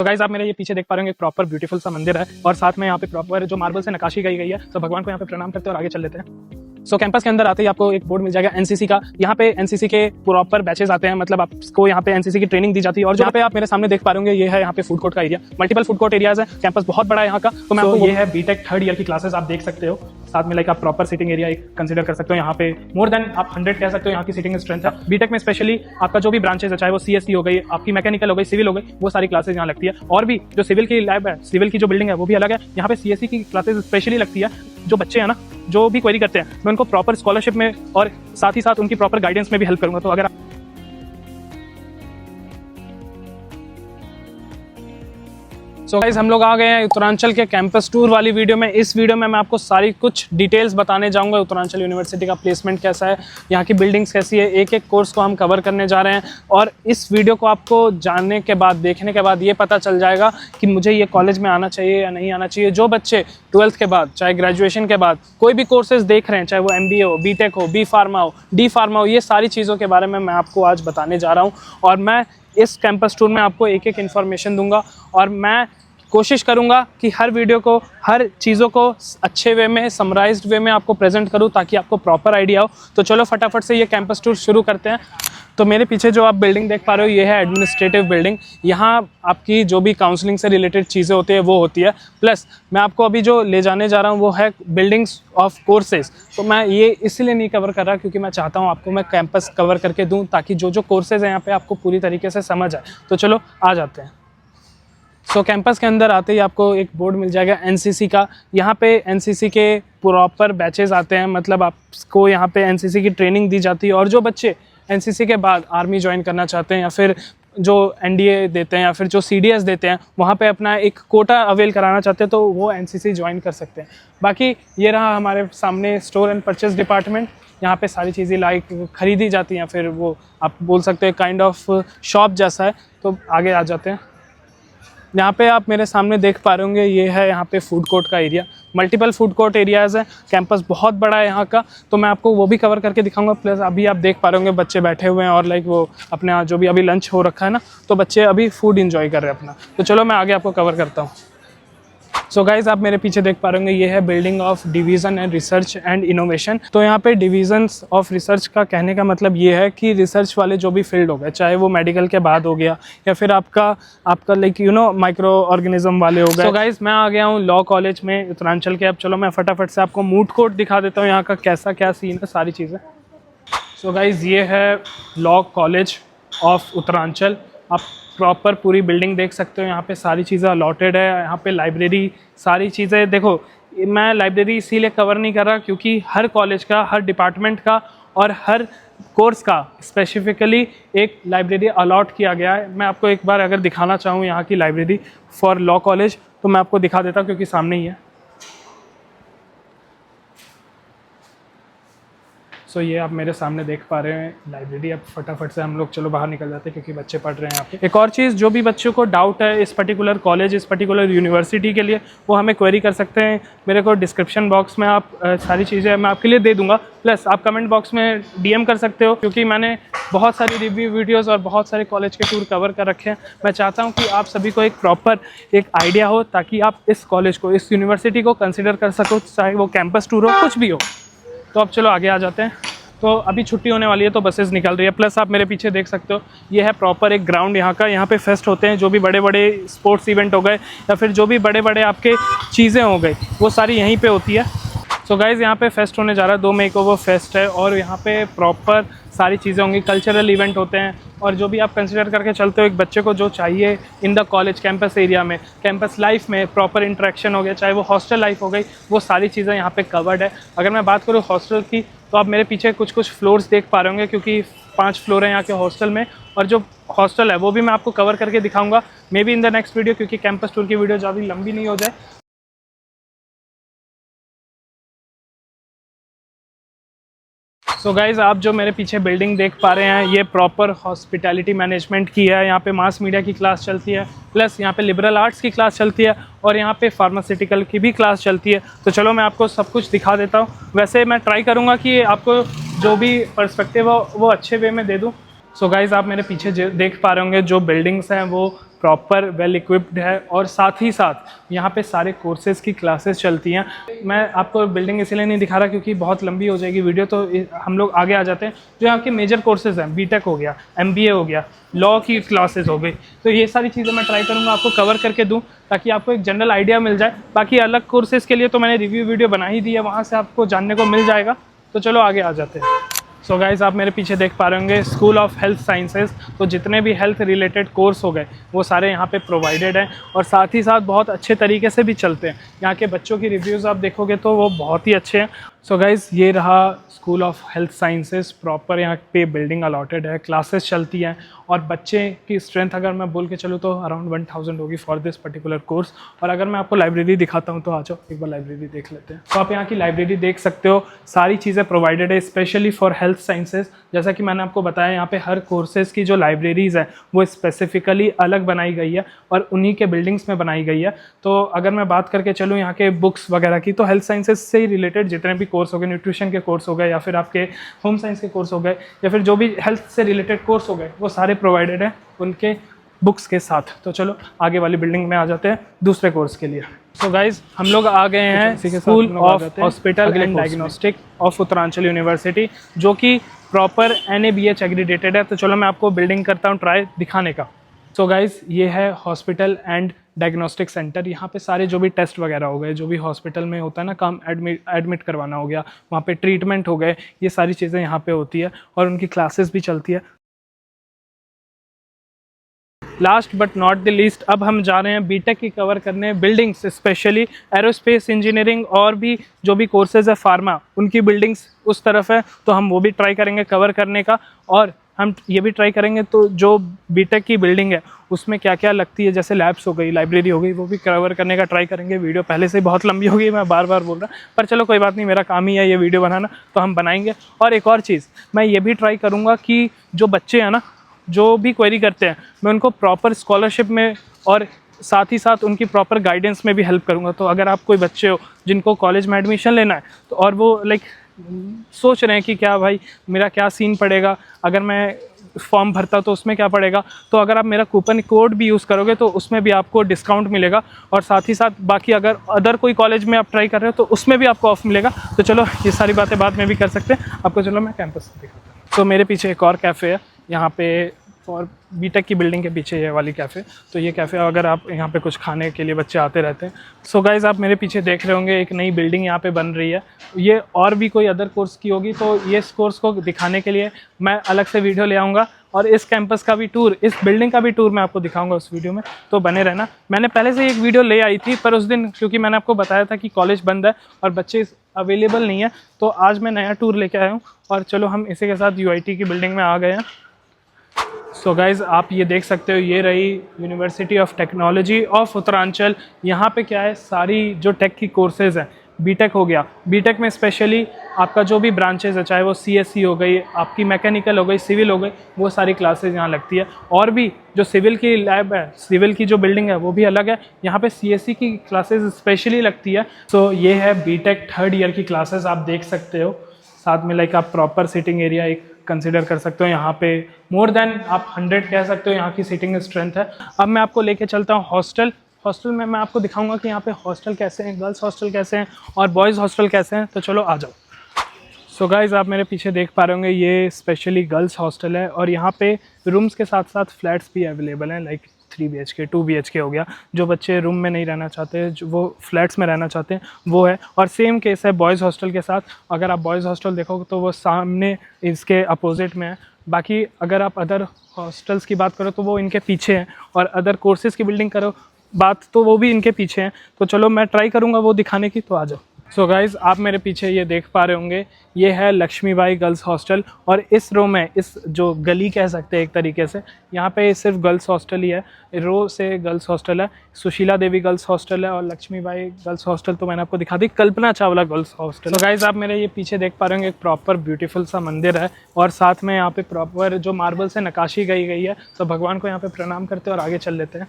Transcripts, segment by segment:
तो गाइस आप मेरे ये पीछे देख पा रहे हैं एक प्रॉपर ब्यूटीफुल सा मंदिर है और साथ में यहाँ पे प्रॉपर जो मार्बल से नक्काशी की गई है। तो भगवान को यहाँ पे प्रणाम करते हैं और आगे चल लेते हैं। सो कैंपस के अंदर आते ही आपको एक बोर्ड मिल जाएगा एनसीसी का। यहाँ पे एनसीसी के प्रॉपर बैचेस आते हैं, मतलब आपको यहाँ पे एनसीसी की ट्रेनिंग दी जाती है। और यहाँ पे आप मेरे सामने देख पा रहे होंगे ये है यहाँ पे फूड कोर्ट का area. Multiple food court areas है, कैंपस बहुत बड़ा है यहाँ का। तो मैं आपको ये है बीटेक थर्ड ईयर की क्लासेस आप देख सकते हो। साथ में लाइक आप प्रॉपर सीटिंग एरिया एक कंसीडर कर सकते हो। यहाँ पे मोर देन आप 100 कह सकते हो यहाँ की सीटिंग स्ट्रेंथ है। बीटेक में स्पेशली आपका जो भी ब्रांचेस है, चाहे वो सीएससी हो गई, आपकी मैकेनिकल हो गई, सिविल हो गई, वो सारी क्लासेस यहाँ लगती है। और भी जो सिविल की लैब है, सिविल की जो बिल्डिंग है वो भी अलग है। यहाँ पे सीएससी की क्लासेस स्पेशली लगती है। जो बच्चे हैं ना, जो भी क्वेरी करते हैं, मैं उनको प्रॉपर स्कॉलरशिप में और साथ ही साथ उनकी प्रॉपर गाइडेंस में भी हेल्प करूंगा। तो अगर सो गाइस हम लोग आ गए हैं उत्तरांचल के कैंपस टूर वाली वीडियो में। इस वीडियो में मैं आपको सारी कुछ डिटेल्स बताने जाऊंगा। उत्तरांचल यूनिवर्सिटी का प्लेसमेंट कैसा है, यहाँ की बिल्डिंग्स कैसी है, एक एक कोर्स को हम कवर करने जा रहे हैं। और इस वीडियो को आपको जानने के बाद, देखने के बाद ये पता चल जाएगा कि मुझे ये कॉलेज में आना चाहिए या नहीं आना चाहिए। जो बच्चे 12th के बाद, चाहे ग्रेजुएशन के बाद कोई भी कोर्सेज देख रहे हैं, चाहे वो MBA हो, बीटेक हो, बी फार्मा हो, डी फार्मा हो, ये सारी चीज़ों के बारे में मैं आपको आज बताने जा रहा हूँ। और मैं इस कैंपस टूर में आपको एक एक इन्फॉर्मेशन दूंगा और मैं कोशिश करूंगा कि हर वीडियो को, हर चीज़ों को अच्छे वे में, समराइज्ड वे में आपको प्रेजेंट करूं ताकि आपको प्रॉपर आइडिया हो। तो चलो फटाफट से ये कैंपस टूर शुरू करते हैं। तो मेरे पीछे जो आप बिल्डिंग देख पा रहे हो ये है एडमिनिस्ट्रेटिव बिल्डिंग। यहाँ आपकी जो भी काउंसलिंग से रिलेटेड चीज़ें होती है वो होती है। प्लस मैं आपको अभी जो ले जाने जा रहा हूँ वो है बिल्डिंग्स ऑफ कोर्सेज। तो मैं ये इसलिए नहीं कवर कर रहा क्योंकि मैं चाहता हूँ आपको मैं कैंपस कवर करके दूँ ताकि जो जो कोर्सेज हैं यहाँ पे आपको पूरी तरीके से समझ आए। तो चलो आ जाते हैं। सो कैंपस के अंदर आते ही आपको एक बोर्ड मिल जाएगा एनसीसी का। यहाँ पे एनसीसी के प्रॉपर बैचेस आते हैं, मतलब आपको यहाँ पे एनसीसी की ट्रेनिंग दी जाती है। और जो बच्चे एनसीसी के बाद आर्मी ज्वाइन करना चाहते हैं या फिर जो एनडीए देते हैं या फिर जो सीडीएस देते हैं, वहाँ पे अपना एक कोटा अवेल कराना चाहते हैं तो वो एनसीसी ज्वाइन कर सकते हैं। बाकी ये रहा हमारे सामने स्टोर एंड परचेज डिपार्टमेंट। यहाँ पे सारी चीज़ें लाइक खरीदी जाती हैं, फिर वो आप बोल सकते हैं काइंड ऑफ शॉप जैसा है। तो आगे आ जाते हैं। यहाँ पे आप मेरे सामने देख पा रहे होंगे ये है यहाँ पे फूड कोर्ट का area. Multiple food court areas हैं, कैंपस बहुत बड़ा है यहाँ का। तो मैं आपको वो भी कवर करके दिखाऊंगा। प्लस अभी आप देख पा रहे होंगे बच्चे बैठे हुए हैं और लाइक वो अपने जो भी अभी लंच हो रखा है ना, तो बच्चे अभी फूड इंजॉय कर रहे हैं अपना। तो चलो मैं आगे आपको कवर करता हूँ। सो गाइज आप मेरे पीछे देख पा रहे होंगे ये है building of division and research and innovation. तो यहाँ पे डिवीजन्स ऑफ रिसर्च का कहने का मतलब ये है कि रिसर्च वाले जो भी फील्ड हो गए, चाहे वो मेडिकल के बाद हो गया या फिर आपका लाइक माइक्रो ऑर्गेनिज्म वाले हो गए। सो गाइज मैं आ गया हूँ लॉ कॉलेज में उत्तरांचल के। अब चलो मैं फटाफट से आपको मूड कोर्ट दिखा देता हूँ यहाँ का कैसा क्या सीन है, सारी चीज़ें। सो गाइज ये है लॉ कॉलेज ऑफ उत्तरांचल। आप प्रॉपर पूरी बिल्डिंग देख सकते हो। यहाँ पे सारी चीज़ें अलॉटेड है। यहाँ पे लाइब्रेरी, सारी चीज़ें देखो। मैं लाइब्रेरी इसीलिए कवर नहीं कर रहा क्योंकि हर कॉलेज का, हर डिपार्टमेंट का और हर कोर्स का स्पेसिफिकली एक लाइब्रेरी अलॉट किया गया है। मैं आपको एक बार अगर दिखाना चाहूँ यहाँ की लाइब्रेरी फॉर लॉ कॉलेज तो मैं आपको दिखा देता हूँ क्योंकि सामने ही है। सो ये आप मेरे सामने देख पा रहे हैं लाइब्रेरी। अब फटाफट से हम लोग चलो बाहर निकल जाते हैं क्योंकि बच्चे पढ़ रहे हैं यहाँ पे। एक और चीज़, जो भी बच्चों को डाउट है इस पर्टिकुलर कॉलेज, इस पर्टिकुलर यूनिवर्सिटी के लिए, वो हमें क्वेरी कर सकते हैं। मेरे को डिस्क्रिप्शन बॉक्स में आप सारी चीज़ें मैं आपके लिए दे दूँगा। प्लस आप कमेंट बॉक्स में DM कर सकते हो क्योंकि मैंने बहुत सारी रिव्यू वीडियोज़ और बहुत सारे कॉलेज के टूर कवर कर रखे हैं। मैं चाहता हूँ कि आप सभी को एक प्रॉपर एक आइडिया हो ताकि आप इस कॉलेज को, इस यूनिवर्सिटी को कंसिडर कर सको, चाहे वो कैंपस टूर हो, कुछ भी हो। तो अब चलो आगे आ जाते हैं। तो अभी छुट्टी होने वाली है तो बसेस निकल रही है। प्लस आप मेरे पीछे देख सकते हो ये है प्रॉपर एक ग्राउंड यहाँ का। यहाँ पे फेस्ट होते हैं, जो भी बड़े बड़े स्पोर्ट्स इवेंट हो गए या फिर जो भी बड़े बड़े आपके चीज़ें हो गई, वो सारी यहीं पे होती है। सो गाइज़ यहाँ पे फेस्ट होने जा रहा है, 2 मई को वो फेस्ट है। और यहाँ पे प्रॉपर सारी चीज़ें होंगी, कल्चरल इवेंट होते हैं। और जो भी आप कंसिडर करके चलते हो एक बच्चे को जो चाहिए in the college campus area में, कैंपस लाइफ में प्रॉपर इंटरेक्शन हो गया, चाहे वो हॉस्टल लाइफ हो गई, वो सारी चीज़ें यहाँ पे कवर्ड है। अगर मैं बात करूँ हॉस्टल की तो आप मेरे पीछे कुछ फ्लोर्स देख पा रहे होंगे क्योंकि 5 फ्लोर हैं यहाँ के हॉस्टल में। और जो हॉस्टल है वो भी मैं आपको कवर करके दिखाऊंगा may be in the next video, क्योंकि कैंपस टूर की वीडियो ज़्यादा लंबी नहीं हो जाए। सो गाइज़ आप जो मेरे पीछे बिल्डिंग देख पा रहे हैं ये प्रॉपर हॉस्पिटैलिटी मैनेजमेंट की है। यहाँ पे मास मीडिया की क्लास चलती है, प्लस यहाँ पे लिबरल आर्ट्स की क्लास चलती है और यहाँ पे फार्मास्यूटिकल की भी क्लास चलती है। तो चलो मैं आपको सब कुछ दिखा देता हूँ। वैसे मैं ट्राई करूँगा कि आपको जो भी पर्सपेक्टिव हो वो अच्छे वे में दे दूँ। सो गाइज़ आप मेरे पीछे देख पा रहे होंगे जो बिल्डिंग्स हैं वो प्रॉपर वेल इक्विप्ड है और साथ ही साथ यहाँ पे सारे कोर्सेज़ की क्लासेस चलती हैं। मैं आपको बिल्डिंग इसलिए नहीं दिखा रहा क्योंकि बहुत लंबी हो जाएगी वीडियो, तो हम लोग आगे आ जाते हैं। जो यहाँ के मेजर कोर्सेज़ हैं, बीटेक हो गया, एमबीए हो गया, लॉ की क्लासेस हो गई, तो ये सारी चीज़ें मैं ट्राई करूँगा आपको कवर करके दूँ ताकि आपको एक जनरल आइडिया मिल जाए। बाकी अलग कोर्सेज़ के लिए तो मैंने रिव्यू वीडियो बना ही दी है, वहाँ से आपको जानने को मिल जाएगा। तो चलो आगे आ जाते हैं। सो गाइस, आप मेरे पीछे देख पा रहे होंगे स्कूल ऑफ हेल्थ साइंसेज। तो जितने भी हेल्थ रिलेटेड कोर्स हो गए वो सारे यहाँ पे प्रोवाइडेड हैं और साथ ही साथ बहुत अच्छे तरीके से भी चलते हैं। यहाँ के बच्चों की रिव्यूज़ आप देखोगे तो वो बहुत ही अच्छे हैं। सो गाइस, ये रहा school of health sciences. Proper यहाँ पे बिल्डिंग अलॉटेड है, क्लासेस चलती हैं और बच्चे की स्ट्रेंथ अगर मैं बोल के चलूँ तो अराउंड 1000 होगी फॉर दिस पर्टिकुलर कोर्स। और अगर मैं आपको लाइब्रेरी दिखाता हूँ तो आ जाओ एक बार लाइब्रेरी देख लेते हैं। तो आप यहाँ की लाइब्रेरी देख सकते हो, सारी चीज़ें प्रोवाइडेड है स्पेशली फॉर हेल्थ साइंसेज। जैसा कि मैंने आपको बताया, यहाँ पे हर कोर्सेज़ की जो लाइब्रेरीज़ है वो स्पेसिफिकली अलग बनाई गई है और उन्हीं के बिल्डिंग्स में बनाई गई है। तो अगर मैं बात करके चलूँ यहाँ के बुक्स वगैरह की, तो हेल्थ साइंसेज से ही रिलेटेड जितने भी कोर्स हो गए, न्यूट्रिशन के कोर्स हो गए या फिर आपके होम साइंस के कोर्स हो गए या फिर जो भी हेल्थ से रिलेटेड कोर्स हो गए, वो सारे प्रोवाइडेड हैं उनके बुक्स के साथ। तो चलो आगे वाली बिल्डिंग में आ जाते हैं दूसरे कोर्स के लिए। सो गाइज, हम लोग आ गए हैं school of hospital and diagnostic of Uttaranchal university, जो कि प्रॉपर NABH एग्रीडेटेड है। तो चलो मैं आपको बिल्डिंग करता हूँ ट्राई दिखाने का। सो गाइज, ये है हॉस्पिटल एंड डायग्नोस्टिक सेंटर। यहाँ पे सारे जो भी टेस्ट वगैरह हो गए, जो भी हॉस्पिटल में होता है ना काम, एडमिट करवाना हो गया, वहाँ पे ट्रीटमेंट हो गए, ये सारी चीज़ें यहाँ पे होती है और उनकी क्लासेस भी चलती है। Last but not the least, अब हम जा रहे हैं बीटेक की कवर करने, बिल्डिंग्स स्पेशली एरोस्पेस इंजीनियरिंग और भी जो भी कोर्सेज है फार्मा, उनकी बिल्डिंग्स उस तरफ है, तो हम वो भी ट्राई करेंगे कवर करने का। और हम ये भी ट्राई करेंगे तो जो बीटेक की बिल्डिंग है उसमें क्या क्या लगती है, जैसे लैब्स हो गई, लाइब्रेरी हो गई, वो भी कवर करने का ट्राई करेंगे। वीडियो पहले से ही बहुत लंबी हो गई, मैं बार बार बोल रहा, पर चलो कोई बात नहीं, मेरा काम ही है ये वीडियो बनाना, तो हम बनाएंगे। और एक और चीज़ मैं ये भी ट्राई करूँगा कि जो बच्चे हैं ना, जो भी क्वेरी करते हैं, मैं उनको प्रॉपर स्कॉलरशिप में और साथ ही साथ उनकी प्रॉपर गाइडेंस में भी हेल्प करूँगा। तो अगर आप कोई बच्चे हो जिनको कॉलेज में एडमिशन लेना है तो और वो सोच रहे हैं कि क्या भाई मेरा क्या सीन पड़ेगा, अगर मैं फॉर्म भरता तो उसमें क्या पड़ेगा, तो अगर आप मेरा कूपन कोड भी यूज़ करोगे तो उसमें भी आपको डिस्काउंट मिलेगा। और साथ ही साथ बाकी अगर अदर कोई कॉलेज में आप ट्राई कर रहे हो तो उसमें भी आपको ऑफ मिलेगा। तो चलो ये सारी बातें बाद में भी कर सकते हैं, आपको चलो मैं कैंपस दिखाता हूँ। तो मेरे पीछे एक और कैफ़े है यहाँ पे, और बीटेक की बिल्डिंग के पीछे ये वाली कैफ़े। तो ये कैफ़े अगर आप यहाँ पे कुछ खाने के लिए बच्चे आते रहते हैं। सो गाइज़, आप मेरे पीछे देख रहे होंगे एक नई बिल्डिंग यहाँ पे बन रही है। ये और भी कोई अदर कोर्स की होगी, तो ये इस कोर्स को दिखाने के लिए मैं अलग से वीडियो ले आऊँगा और इस कैंपस का भी टूर, इस बिल्डिंग का भी टूर मैं आपको दिखाऊंगा उस वीडियो में, तो बने रहना। मैंने पहले से एक वीडियो ले आई थी, पर उस दिन क्योंकि मैंने आपको बताया था कि कॉलेज बंद है और बच्चे अवेलेबल नहीं है, तो आज मैं नया टूर लेके आया हूँ। और चलो हम इसी के साथ UIT की बिल्डिंग में आ गए हैं। सो गाइज़, आप ये देख सकते हो, ये रही university of technology of Uttaranchal. यहाँ पे क्या है, सारी जो टेक की कोर्सेज़ हैं, बीटेक हो गया, बीटेक में स्पेशली आपका जो भी ब्रांचेज़ है, चाहे वो CSE हो गई, आपकी मैकेनिकल हो गई, सिविल हो गई, वो सारी क्लासेज यहाँ लगती है। और भी जो सिविल की लैब है, सिविल की जो बिल्डिंग है वो भी अलग है, यहाँ पे CSE की क्लासेज स्पेशली लगती है। सो ये है बीटेक 3rd ईयर की क्लासेस, आप देख सकते हो। साथ में लाइक आप प्रॉपर सिटिंग एरिया एक कंसिडर कर सकते हो, यहाँ पे मोर देन आप 100 कह सकते हो यहाँ की सीटिंग स्ट्रेंथ है। अब मैं आपको लेके चलता हूँ हॉस्टल में मैं आपको दिखाऊंगा कि यहाँ पे हॉस्टल कैसे हैं, गर्ल्स हॉस्टल कैसे हैं और बॉयज़ हॉस्टल कैसे हैं। तो चलो आ जाओ। सो गाइज़, आप मेरे पीछे देख पा रहे होंगे, ये स्पेशली गर्ल्स हॉस्टल है और यहाँ पे रूम्स के साथ साथ फ्लैट्स भी अवेलेबल हैं, लाइक 3 BHK 2 BHK हो गया। जो बच्चे रूम में नहीं रहना चाहते, जो वो फ्लैट्स में रहना चाहते हैं, वो है। और सेम केस है बॉयज़ हॉस्टल के साथ। अगर आप बॉयज़ हॉस्टल देखोगे तो वो सामने इसके अपोजिट में है। बाकी अगर आप अदर हॉस्टल्स की बात करो तो वो इनके पीछे हैं, और अदर कोर्सेज़ की बिल्डिंग करो बात तो वो भी इनके पीछे हैं। तो चलो मैं ट्राई करूँगा वो दिखाने की, तो आ जाओ। सो गाइज़, आप मेरे पीछे ये देख पा रहे होंगे, ये है लक्ष्मीबाई गर्ल्स हॉस्टल। और इस रो में, इस जो गली कह सकते हैं एक तरीके से, यहाँ पे सिर्फ गर्ल्स हॉस्टल ही है, रो से गर्ल्स हॉस्टल है। सुशीला देवी गर्ल्स हॉस्टल है और लक्ष्मीबाई गर्ल्स हॉस्टल तो मैंने आपको दिखा दी, कल्पना चावला गर्ल्स हॉस्टल। तो गाइज़, आप मेरे ये पीछे देख पा रहे होंगे, एक प्रॉपर ब्यूटीफुल सा मंदिर है और साथ में यहाँ पे प्रॉपर जो मार्बल से नक्काशी गई है। तो भगवान को यहाँ पे प्रणाम करते हैं और आगे चल लेते हैं।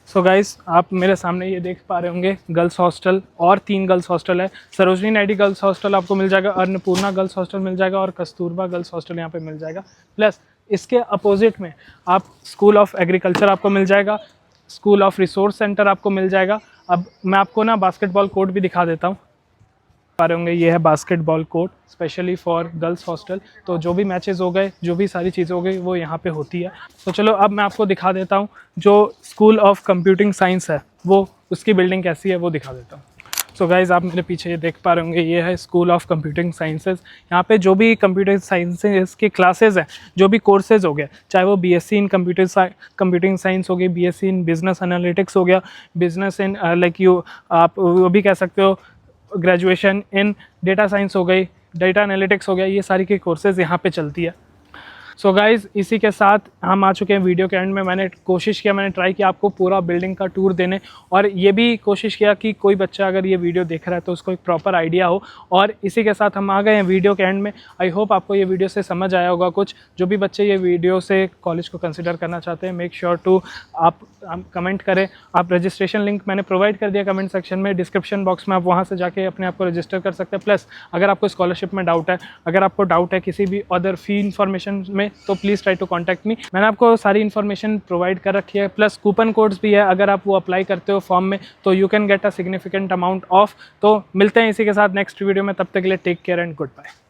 सो गाइज़, आप मेरे सामने ये देख पा रहे होंगे गर्ल्स हॉस्टल, और 3 गर्ल्स हॉस्टल है। सरोजनी नायडू गर्ल्स हॉस्टल आपको मिल जाएगा, अन्नपूर्णा गर्ल्स हॉस्टल मिल जाएगा और कस्तूरबा गर्ल्स हॉस्टल यहाँ पे मिल जाएगा। प्लस इसके अपोजिट में आप स्कूल ऑफ एग्रीकल्चर आपको मिल जाएगा, स्कूल ऑफ रिसोर्स सेंटर आपको मिल जाएगा। अब मैं आपको ना बास्केटबॉल कोर्ट भी दिखा देता हूँ। पा रहे होंगे ये है basketball court specially for girls hostel. तो जो भी मैचेस हो गए, जो भी सारी चीज़ें हो गई, वो यहाँ पे होती है। तो चलो अब मैं आपको दिखा देता हूँ जो स्कूल ऑफ कंप्यूटिंग साइंस है वो उसकी बिल्डिंग कैसी है वो दिखा देता हूँ। सो गाइज़ आप मेरे पीछे ये देख पा रहे होंगे, ये है स्कूल ऑफ कंप्यूटिंग साइंसेज। यहाँ पे जो भी कंप्यूटर साइंसेज के क्लासेस हैं, जो भी कोर्सेज हो गए, चाहे वो बीएससी इन कंप्यूटिंग साइंस हो गई, बीएससी इन बिजनेस एनालिटिक्स हो गया, बिजनेस इन लाइक यू आप वो भी कह सकते हो ग्रेजुएशन इन डेटा साइंस हो गई, डेटा एनालिटिक्स हो गया, ये सारी की कोर्सेज़ यहाँ पे चलती है। सो गाइज़ इसी के साथ हम आ चुके हैं वीडियो के एंड में। मैंने कोशिश किया, मैंने ट्राई किया आपको पूरा बिल्डिंग का टूर देने, और ये भी कोशिश किया कि कोई बच्चा अगर ये वीडियो देख रहा है तो उसको एक प्रॉपर आइडिया हो। और इसी के साथ हम आ गए हैं वीडियो के एंड में। आई होप आपको ये वीडियो से समझ आया होगा कुछ। जो भी बच्चे ये वीडियो से कॉलेज को कंसिडर करना चाहते हैं, मेक श्योर टू आप कमेंट करें। आप रजिस्ट्रेशन लिंक मैंने प्रोवाइड कर दिया कमेंट सेक्शन में, डिस्क्रिप्शन बॉक्स में, आप वहाँ से जाके अपने आप को रजिस्टर कर सकते हैं। प्लस अगर आपको स्कॉलरशिप में डाउट है, अगर आपको डाउट है किसी भी अदर फी इन्फॉर्मेशन में, तो please try to contact me. मैंने आपको सारी इन्फॉर्मेशन प्रोवाइड कर रखी है। प्लस कूपन कोड्स भी है, अगर आप वो अप्लाई करते हो फॉर्म में तो you can get a significant amount of. तो मिलते हैं इसी के साथ नेक्स्ट वीडियो में, तब तक के लिए take care and good bye.